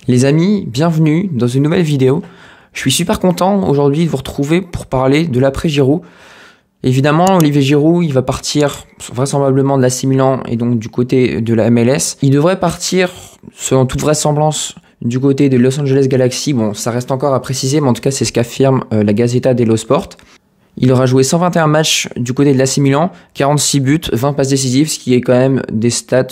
Les amis, bienvenue dans une nouvelle vidéo. Je suis super content aujourd'hui de vous retrouver pour parler de l'après-Giroud. Évidemment, Olivier Giroud, il va partir vraisemblablement de l'AC Milan et donc du côté de la MLS. Il devrait partir, selon toute vraisemblance, du côté de Los Angeles Galaxy. Bon, ça reste encore à préciser, mais en tout cas, c'est ce qu'affirme la Gazzetta dello Sport. Il aura joué 121 matchs du côté de l'AC Milan, 46 buts, 20 passes décisives, ce qui est quand même des stats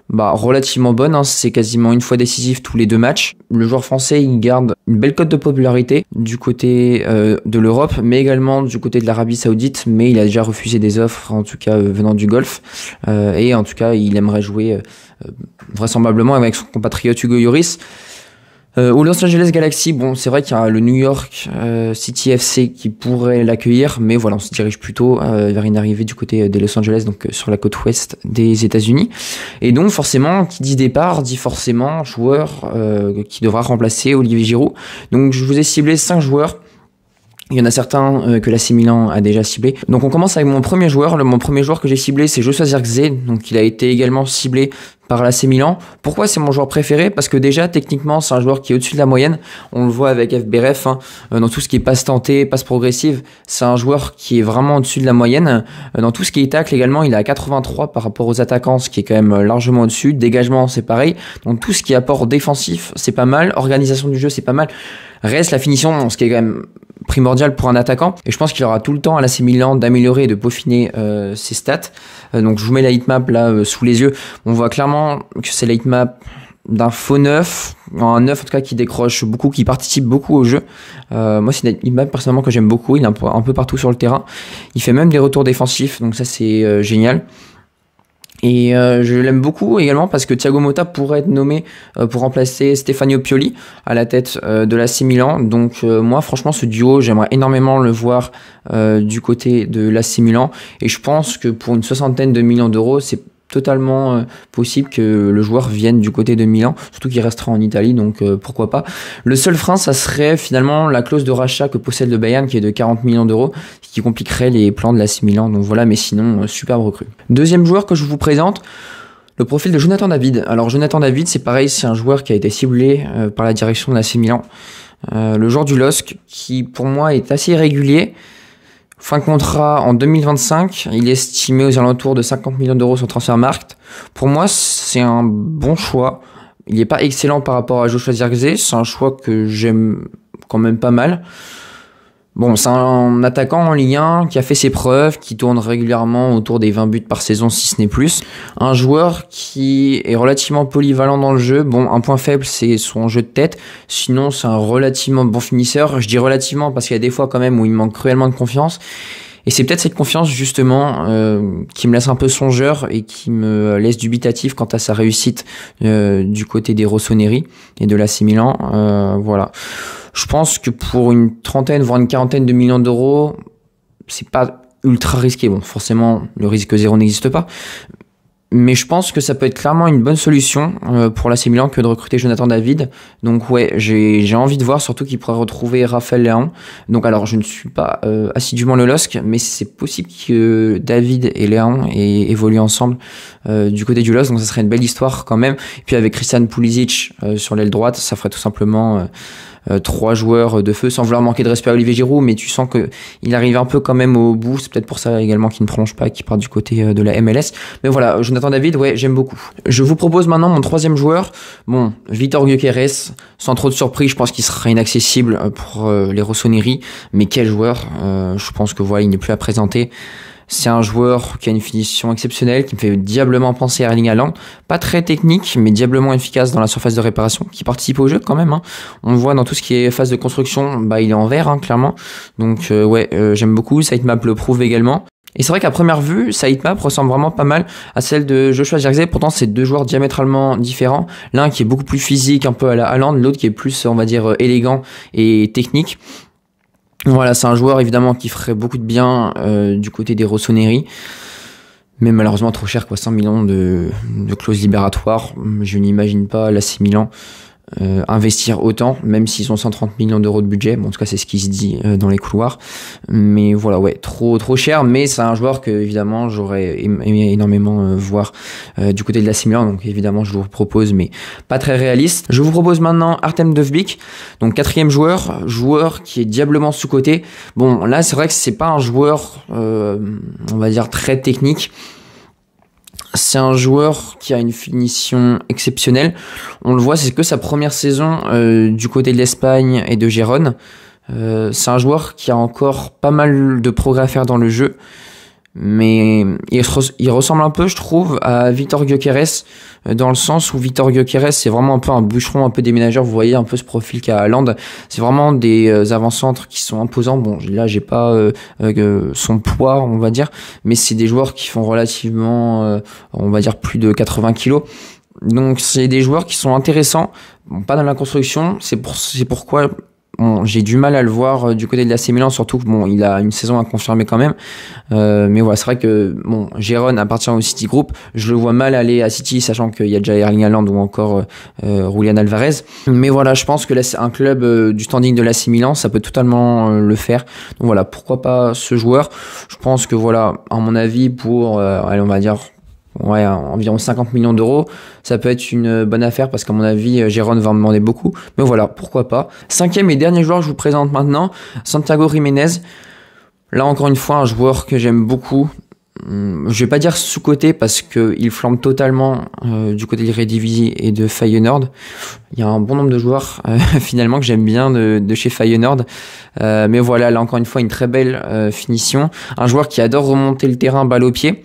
relativement bonnes. C'est quasiment une fois décisif tous les 2 matchs. Le joueur français, il garde une belle cote de popularité du côté de l'Europe, mais également du côté de l'Arabie Saoudite, mais il a déjà refusé des offres, en tout cas venant du Golfe, et en tout cas, il aimerait jouer vraisemblablement avec son compatriote Hugo Lloris. Au Los Angeles Galaxy, bon, c'est vrai qu'il y a le New York City FC qui pourrait l'accueillir, mais voilà, on se dirige plutôt vers une arrivée du côté de Los Angeles, donc sur la côte ouest des États-Unis. Et donc forcément, qui dit départ, dit forcément joueur qui devra remplacer Olivier Giroud. Donc je vous ai ciblé 5 joueurs. Il y en a certains que l'AC Milan a déjà ciblé. Donc on commence avec mon premier joueur. Mon premier joueur que j'ai ciblé, c'est Joshua Zirkzee. Donc il a été également ciblé par l'AC Milan. Pourquoi c'est mon joueur préféré? Parce que déjà, techniquement, c'est un joueur qui est au-dessus de la moyenne. On le voit avec FBref, dans tout ce qui est passe tentée, passe progressive. C'est un joueur qui est vraiment au-dessus de la moyenne. Dans tout ce qui est tacle également, il est à 83 par rapport aux attaquants, ce qui est quand même largement au-dessus. Dégagement, c'est pareil. Donc tout ce qui est apport défensif, c'est pas mal. Organisation du jeu, c'est pas mal. Reste la finition, ce qui est quand même primordial pour un attaquant, et je pense qu'il aura tout le temps à l'AC Milan d'améliorer et de peaufiner ses stats. Donc je vous mets la heatmap là sous les yeux. On voit clairement que c'est la heatmap d'un faux neuf, un neuf en tout cas qui décroche beaucoup, qui participe beaucoup au jeu. Moi c'est une heatmap personnellement que j'aime beaucoup. Il est un peu partout sur le terrain. Il fait même des retours défensifs, donc ça c'est génial. Et je l'aime beaucoup également parce que Thiago Motta pourrait être nommé pour remplacer Stefano Pioli à la tête de l'AC Milan. Donc moi franchement ce duo j'aimerais énormément le voir du côté de l'AC Milan, et je pense que pour une 60aine de millions d'euros c'est totalement possible que le joueur vienne du côté de Milan, surtout qu'il restera en Italie, donc pourquoi pas. Le seul frein, ça serait finalement la clause de rachat que possède le Bayern, qui est de 40 millions d'euros, ce qui compliquerait les plans de l'AC Milan. Donc voilà, mais sinon, superbe recrue. Deuxième joueur que je vous présente, le profil de Jonathan David. Alors Jonathan David, c'est pareil, c'est un joueur qui a été ciblé par la direction de l'AC Milan. Le joueur du LOSC, qui pour moi est assez irrégulier. Fin de contrat en 2025, il est estimé aux alentours de 50 millions d'euros sur Transfermarkt. Pour moi, c'est un bon choix. Il n'est pas excellent par rapport à Joshua Zirkzee, c'est un choix que j'aime quand même pas mal. Bon, c'est un attaquant en Ligue 1 qui a fait ses preuves, qui tourne régulièrement autour des 20 buts par saison, si ce n'est plus. Un joueur qui est relativement polyvalent dans le jeu. Bon, un point faible, c'est son jeu de tête. Sinon, c'est un relativement bon finisseur. Je dis relativement parce qu'il y a des fois quand même où il manque cruellement de confiance. Et c'est peut-être cette confiance justement qui me laisse un peu songeur et qui me laisse dubitatif quant à sa réussite du côté des Rossoneri et de l'AC Milan. Voilà. Je pense que pour une trentaine, voire une quarantaine de millions d'euros, c'est pas ultra risqué. Bon, forcément, le risque zéro n'existe pas. Mais je pense que ça peut être clairement une bonne solution pour l'AC Milan que de recruter Jonathan David. Donc ouais, j'ai envie de voir, surtout qu'il pourrait retrouver Raphaël Leão. Donc alors, je ne suis pas assidûment le LOSC, mais c'est possible que David et Leão aient évolué ensemble du côté du LOSC. Donc ça serait une belle histoire quand même. Et puis avec Christian Pulisic sur l'aile droite, ça ferait tout simplement 3 joueurs de feu, sans vouloir manquer de respect à Olivier Giroud, mais tu sens que il arrive un peu quand même au bout. C'est peut-être pour ça également qu'il ne prolonge pas, qu'il part du côté de la MLS. Mais voilà, Jonathan David, ouais, j'aime beaucoup. Je vous propose maintenant mon troisième joueur. Bon, Vitor Gyökeres, sans trop de surprise, je pense qu'il sera inaccessible pour les Rossoneri, mais quel joueur. Je pense que voilà, il n'est plus à présenter. C'est un joueur qui a une finition exceptionnelle, qui me fait diablement penser à Erling Haaland. Pas très technique, mais diablement efficace dans la surface de réparation, qui participe au jeu quand même. On le voit dans tout ce qui est phase de construction, il est en vert, clairement. Donc ouais, j'aime beaucoup. Sa heatmap le prouve également. Et c'est vrai qu'à première vue, sa heatmap ressemble vraiment pas mal à celle de Joshua Zirkzee. Pourtant, c'est 2 joueurs diamétralement différents. L'un qui est beaucoup plus physique, un peu à la Haaland, l'autre qui est plus, on va dire, élégant et technique. Voilà, c'est un joueur évidemment qui ferait beaucoup de bien du côté des Rossoneri, mais malheureusement trop cher, 100 millions de clauses libératoires. Je n'imagine pas l'AC Milan investir autant, même s'ils ont 130 millions d'euros de budget. Bon, en tout cas, c'est ce qui se dit dans les couloirs. Mais voilà, ouais, trop cher. Mais c'est un joueur que évidemment j'aurais aimé énormément voir du côté de l'AC Milan. Donc évidemment, je vous propose, mais pas très réaliste. Je vous propose maintenant Artem Dovbyk, donc 4e joueur qui est diablement sous-coté. Bon, là, c'est vrai que c'est pas un joueur, on va dire, très technique. C'est un joueur qui a une finition exceptionnelle. On le voit, c'est que sa première saison du côté de l'Espagne et de Gérone. C'est un joueur qui a encore pas mal de progrès à faire dans le jeu. Mais il ressemble un peu, je trouve, à Vítor Gyökeres, dans le sens où Vítor Gyökeres, c'est vraiment un peu un bûcheron, un peu déménageur. Vous voyez un peu ce profil qu'a Haaland. C'est vraiment des avant-centres qui sont imposants. Bon, là, j'ai pas son poids, on va dire, mais c'est des joueurs qui font relativement, on va dire, plus de 80 kilos. Donc, c'est des joueurs qui sont intéressants. Bon, pas dans la construction. C'est pourquoi... Bon, j'ai du mal à le voir du côté de l'AC Milan, surtout que bon, il a une saison à confirmer quand même. Mais voilà, c'est vrai que bon, Gérone appartient au City Group. Je le vois mal aller à City, sachant qu'il y a déjà Erling Haaland ou encore Julian Alvarez. Mais voilà, je pense que là, c'est un club du standing de l'AC Milan, ça peut totalement le faire. Donc voilà, pourquoi pas ce joueur. Je pense que voilà, à mon avis, pour allez, on va dire environ 50 millions d'euros, ça peut être une bonne affaire parce qu'à mon avis, Gérone va en demander beaucoup. Mais voilà, pourquoi pas. 5e et dernier joueur que je vous présente maintenant, Santiago Giménez. Là, encore une fois, un joueur que j'aime beaucoup. Je vais pas dire sous-côté parce qu'il flambe totalement du côté de l'Eredivisie et de Feyenoord. Il y a un bon nombre de joueurs finalement que j'aime bien de chez Feyenoord. Mais voilà, là encore une fois, une très belle finition. Un joueur qui adore remonter le terrain balle au pied.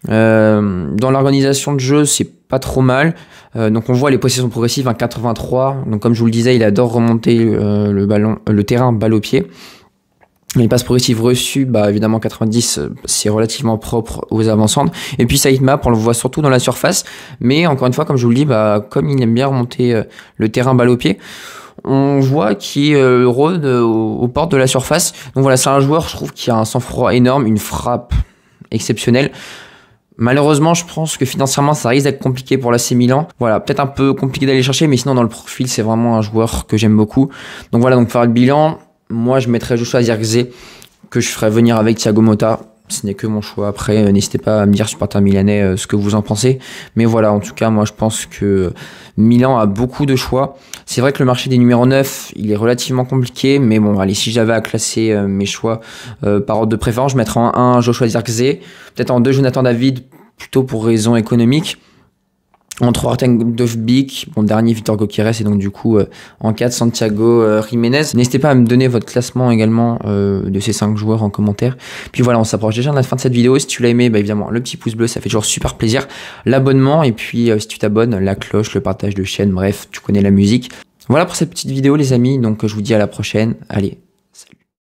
Dans l'organisation de jeu, c'est pas trop mal. Donc on voit les possessions progressives, 83. Donc comme je vous le disais, il adore remonter le terrain balle au pied. Les passes progressives reçues, bah évidemment 90, c'est relativement propre aux avant-centres. Et puis Saïd Map, on le voit surtout dans la surface. Mais encore une fois, comme je vous le dis, bah comme il aime bien remonter le terrain balle au pied, on voit qu'il rôde aux portes de la surface. Donc voilà, c'est un joueur, je trouve, qui a un sang-froid énorme, une frappe exceptionnelle. Malheureusement, je pense que financièrement, ça risque d'être compliqué pour l'AC Milan. Voilà, peut-être un peu compliqué d'aller chercher, mais sinon, dans le profil, c'est vraiment un joueur que j'aime beaucoup. Donc voilà, donc faire le bilan, moi, je mettrais Joshua Zirkzee, que je ferais venir avec Thiago Motta. Ce n'est que mon choix. Après, n'hésitez pas à me dire, supporter milanais, ce que vous en pensez. Mais voilà, en tout cas, moi, je pense que Milan a beaucoup de choix. C'est vrai que le marché des numéros 9, il est relativement compliqué. Mais bon, allez, si j'avais à classer mes choix par ordre de préférence, je mettrais en 1 Joshua Zirkzee. Peut-être en 2 Jonathan David, plutôt pour raison économique. En 3, Artem Dovbyk, bon, dernier Vítor Gyökeres, et donc du coup en 4, Santiago Giménez. N'hésitez pas à me donner votre classement également de ces 5 joueurs en commentaire. Puis voilà, on s'approche déjà de la fin de cette vidéo. Si tu l'as aimé, bah évidemment le petit pouce bleu, ça fait toujours super plaisir. L'abonnement, et puis si tu t'abonnes, la cloche, le partage de chaîne, bref, tu connais la musique. Voilà pour cette petite vidéo les amis, donc je vous dis à la prochaine. Allez,